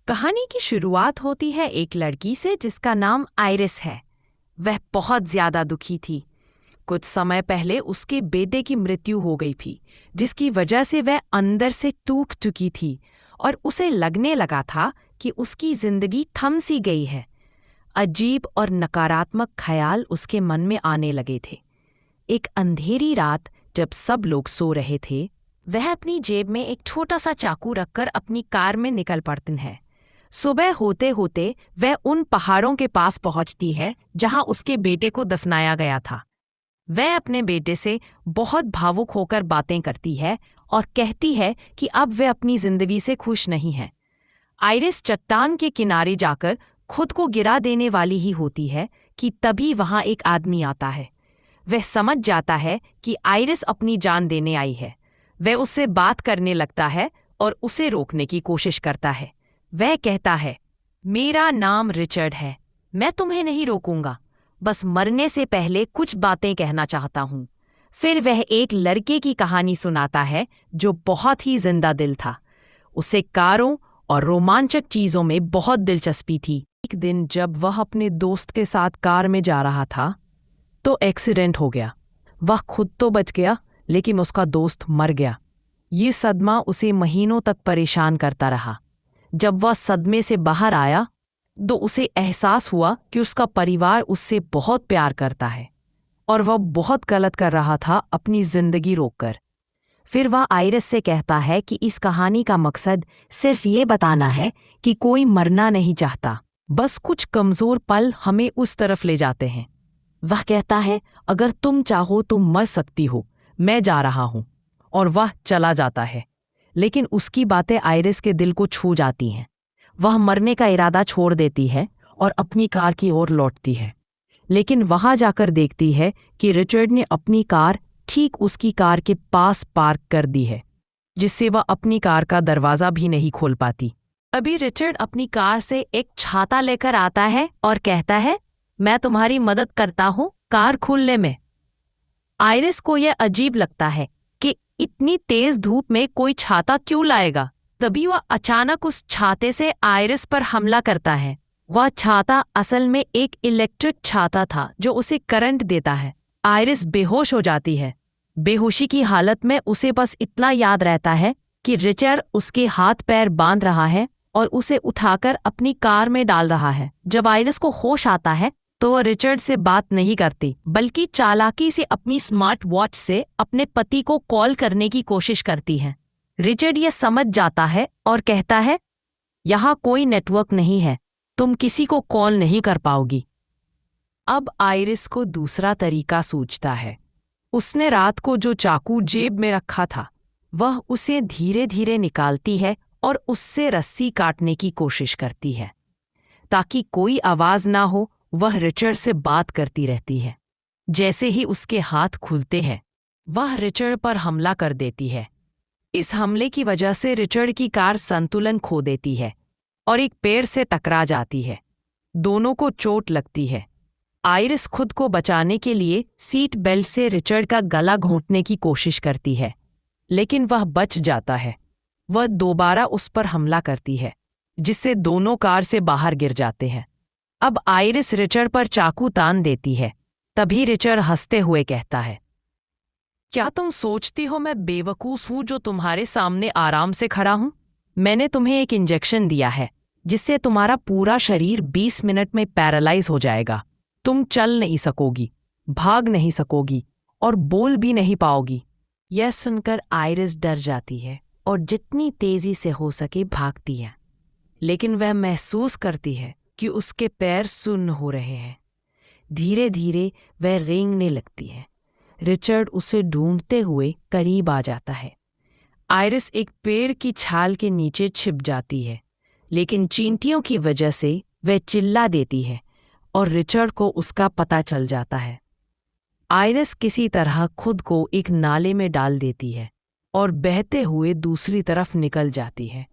कहानी की शुरुआत होती है एक लड़की से जिसका नाम आइरिस है। वह बहुत ज्यादा दुखी थी। कुछ समय पहले उसके बेटे की मृत्यु हो गई थी, जिसकी वजह से वह अंदर से टूट चुकी थी और उसे लगने लगा था कि उसकी जिंदगी थम सी गई है। अजीब और नकारात्मक ख्याल उसके मन में आने लगे थे। एक अंधेरी रात जब सब लोग सो रहे थे, वह अपनी जेब में एक छोटा सा चाकू रखकर अपनी कार में निकल पड़ती है। सुबह होते होते वह उन पहाड़ों के पास पहुंचती है जहां उसके बेटे को दफनाया गया था। वह अपने बेटे से बहुत भावुक होकर बातें करती है और कहती है कि अब वह अपनी जिंदगी से खुश नहीं है। आइरिस चट्टान के किनारे जाकर खुद को गिरा देने वाली ही होती है कि तभी वहां एक आदमी आता है। वह समझ जाता है कि आइरिस अपनी जान देने आई है। वह उससे बात करने लगता है और उसे रोकने की कोशिश करता है। वह कहता है, मेरा नाम रिचर्ड है, मैं तुम्हें नहीं रोकूंगा, बस मरने से पहले कुछ बातें कहना चाहता हूँ। फिर वह एक लड़के की कहानी सुनाता है जो बहुत ही जिंदा दिल था। उसे कारों और रोमांचक चीजों में बहुत दिलचस्पी थी। एक दिन जब वह अपने दोस्त के साथ कार में जा रहा था तो एक्सीडेंट हो गया। वह खुद तो बच गया, लेकिन उसका दोस्त मर गया। ये सदमा उसे महीनों तक परेशान करता रहा। जब वह सदमे से बाहर आया तो उसे एहसास हुआ कि उसका परिवार उससे बहुत प्यार करता है और वह बहुत गलत कर रहा था अपनी जिंदगी रोककर। फिर वह आइरिस से कहता है कि इस कहानी का मकसद सिर्फ ये बताना है कि कोई मरना नहीं चाहता, बस कुछ कमजोर पल हमें उस तरफ ले जाते हैं। वह कहता है, अगर तुम चाहो तो मर सकती हो, मैं जा रहा हूं। और वह चला जाता है, लेकिन उसकी बातें आइरिस के दिल को छू जाती हैं। वह मरने का इरादा छोड़ देती है और अपनी कार की ओर लौटती है, लेकिन वहां जाकर देखती है कि रिचर्ड ने अपनी कार ठीक उसकी कार के पास पार्क कर दी है, जिससे वह अपनी कार का दरवाजा भी नहीं खोल पाती। अभी रिचर्ड अपनी कार से एक छाता लेकर आता है और कहता है, मैं तुम्हारी मदद करता हूँ कार खोलने में। आइरिस को यह अजीब लगता है कि इतनी तेज धूप में कोई छाता क्यों लाएगा। तभी वह अचानक उस छाते से आइरिस पर हमला करता है। वह छाता असल में एक इलेक्ट्रिक छाता था जो उसे करंट देता है। आइरिस बेहोश हो जाती है। बेहोशी की हालत में उसे बस इतना याद रहता है कि रिचर्ड उसके हाथ पैर बांध रहा है और उसे उठाकर अपनी कार में डाल रहा है। जब आइरिस को होश आता है तो वह रिचर्ड से बात नहीं करती, बल्कि चालाकी से अपनी स्मार्ट वॉच से अपने पति को कॉल करने की कोशिश करती है। रिचर्ड यह समझ जाता है और कहता है, यहाँ कोई नेटवर्क नहीं है, तुम किसी को कॉल नहीं कर पाओगी। अब आइरिस को दूसरा तरीका सूझता है। उसने रात को जो चाकू जेब में रखा था, वह उसे धीरे धीरे निकालती है और उससे रस्सी काटने की कोशिश करती है। ताकि कोई आवाज ना हो, वह रिचर्ड से बात करती रहती है। जैसे ही उसके हाथ खुलते हैं, वह रिचर्ड पर हमला कर देती है। इस हमले की वजह से रिचर्ड की कार संतुलन खो देती है और एक पेड़ से टकरा जाती है। दोनों को चोट लगती है। आइरिस खुद को बचाने के लिए सीट बेल्ट से रिचर्ड का गला घोंटने की कोशिश करती है, लेकिन वह बच जाता है। वह दोबारा उस पर हमला करती है, जिससे दोनों कार से बाहर गिर जाते हैं। अब आइरिस रिचर्ड पर चाकू तान देती है। तभी रिचर्ड हंसते हुए कहता है, क्या तुम सोचती हो मैं बेवकूफ हूं जो तुम्हारे सामने आराम से खड़ा हूं? मैंने तुम्हें एक इंजेक्शन दिया है जिससे तुम्हारा पूरा शरीर 20 मिनट में पैरालाइज हो जाएगा। तुम चल नहीं सकोगी, भाग नहीं सकोगी और बोल भी नहीं पाओगी। यह सुनकर आइरिस डर जाती है और जितनी तेजी से हो सके भागती है, लेकिन वह महसूस करती है कि उसके पैर सुन्न हो रहे हैं। धीरे धीरे वह रेंगने लगती है। रिचर्ड उसे ढूंढते हुए करीब आ जाता है। आइरिस एक पेड़ की छाल के नीचे छिप जाती है, लेकिन चींटियों की वजह से वह चिल्ला देती है और रिचर्ड को उसका पता चल जाता है। आइरिस किसी तरह खुद को एक नाले में डाल देती है और बहते हुए दूसरी तरफ निकल जाती है।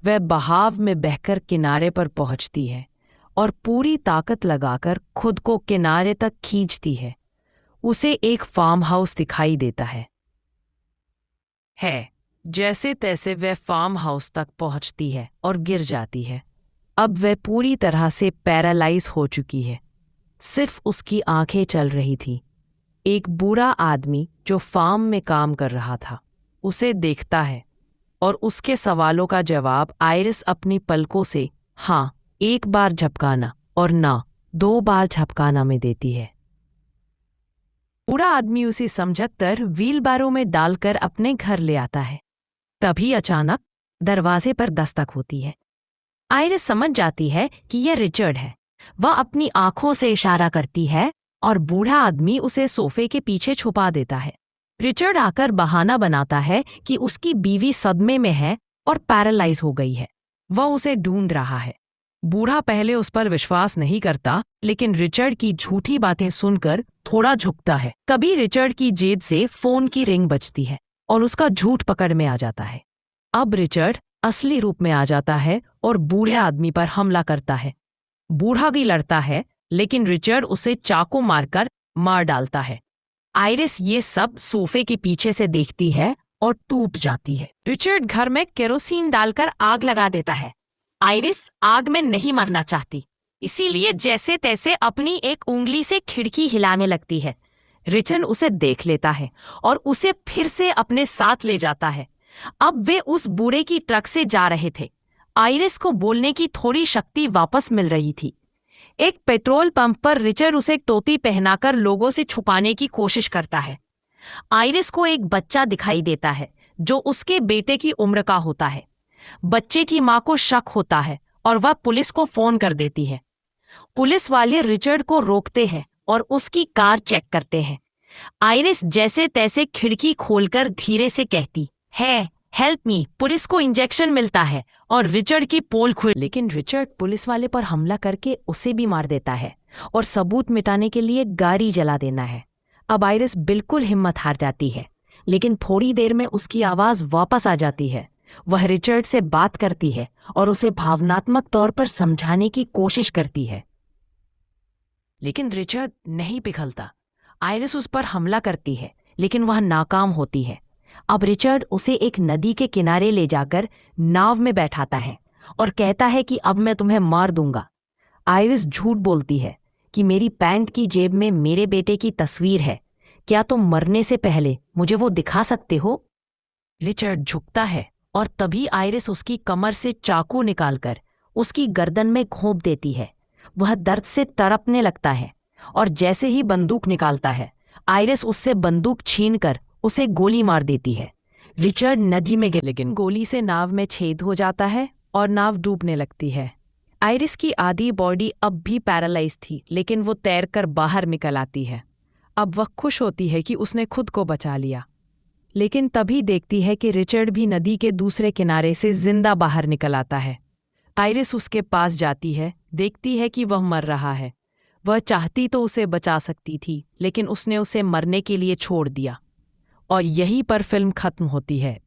वह बहाव में बहकर किनारे पर पहुंचती है और पूरी ताकत लगाकर खुद को किनारे तक खींचती है। उसे एक फार्म हाउस दिखाई देता है। जैसे तैसे वह फार्म हाउस तक पहुंचती है और गिर जाती है। अब वह पूरी तरह से पैरालाइज हो चुकी है। सिर्फ उसकी आंखें चल रही थीं। एक बूढ़ा आदमी जो फार्म में काम कर रहा था उसे देखता है और उसके सवालों का जवाब आइरिस अपनी पलकों से हाँ एक बार झपकाना और ना 2 बार झपकाना में देती है। बूढ़ा आदमी उसे समझकर व्हीलबारो में डालकर अपने घर ले आता है। तभी अचानक दरवाजे पर दस्तक होती है। आइरिस समझ जाती है कि यह रिचर्ड है। वह अपनी आंखों से इशारा करती है और बूढ़ा आदमी उसे सोफे के पीछे छुपा देता है। रिचर्ड आकर बहाना बनाता है कि उसकी बीवी सदमे में है और पैरालाइज हो गई है। वह उसे ढूंढ रहा है। बूढ़ा पहले उस पर विश्वास नहीं करता, लेकिन रिचर्ड की झूठी बातें सुनकर थोड़ा झुकता है। कभी रिचर्ड की जेब से फोन की रिंग बजती है और उसका झूठ पकड़ में आ जाता है। अब रिचर्ड असली रूप में आ जाता है और बूढ़े आदमी पर हमला करता है। बूढ़ा भी लड़ता है, लेकिन रिचर्ड उसे चाकू मारकर मार डालता है। आइरिस ये सब सोफे के पीछे से देखती है और टूट जाती है। रिचर्ड घर में केरोसिन डालकर आग लगा देता है। आइरिस आग में नहीं मरना चाहती, इसीलिए जैसे तैसे अपनी एक उंगली से खिड़की हिलाने लगती है। रिचर्ड उसे देख लेता है और उसे फिर से अपने साथ ले जाता है। अब वे उस बूढ़े की ट्रक से जा रहे थे। आइरिस को बोलने की थोड़ी शक्ति वापस मिल रही थी। एक पेट्रोल पंप पर रिचर्ड उसे टोपी पहनाकर लोगों से छुपाने की कोशिश करता है। आइरिस को एक बच्चा दिखाई देता है जो उसके बेटे की उम्र का होता है। बच्चे की मां को शक होता है और वह पुलिस को फोन कर देती है। पुलिस वाले रिचर्ड को रोकते हैं और उसकी कार चेक करते हैं। आइरिस जैसे तैसे खिड़की खोलकर धीरे से कहती है, हेल्प मी। पुलिस को इंजेक्शन मिलता है और रिचर्ड की पोल खुल, लेकिन रिचर्ड पुलिस वाले पर हमला करके उसे भी मार देता है और सबूत मिटाने के लिए गाड़ी जला देना है। अब आइरिस बिल्कुल हिम्मत हार जाती है, लेकिन थोड़ी देर में उसकी आवाज वापस आ जाती है। वह रिचर्ड से बात करती है और उसे भावनात्मक तौर पर समझाने की कोशिश करती है, लेकिन रिचर्ड नहीं पिघलता। आइरिस उस पर हमला करती है, लेकिन वह नाकाम होती है। अब रिचर्ड उसे एक नदी के किनारे ले जाकर नाव में बैठाता है और कहता है कि अब मैं तुम्हें मार दूंगा। आइरिस झूठ बोलती है कि मेरी पैंट की जेब में मेरे बेटे की तस्वीर है, क्या तुम मरने से पहले मुझे वो दिखा सकते हो? रिचर्ड झुकता है और तभी आइरिस उसकी कमर से चाकू निकालकर उसकी गर्दन में घोंप देती है। वह दर्द से तड़पने लगता है और जैसे ही बंदूक निकालता है, आइरिस उससे बंदूक छीनकर उसे गोली मार देती है। रिचर्ड नदी में गिर, लेकिन गोली से नाव में छेद हो जाता है और नाव डूबने लगती है। आइरिस की आधी बॉडी अब भी पैरालाइज थी, लेकिन वो तैरकर बाहर निकल आती है। अब वह खुश होती है कि उसने खुद को बचा लिया, लेकिन तभी देखती है कि रिचर्ड भी नदी के दूसरे किनारे से जिंदा बाहर निकल आता है। आइरिस उसके पास जाती है, देखती है कि वह मर रहा है। वह चाहती तो उसे बचा सकती थी, लेकिन उसने उसे मरने के लिए छोड़ दिया। और यहीं पर फिल्म खत्म होती है।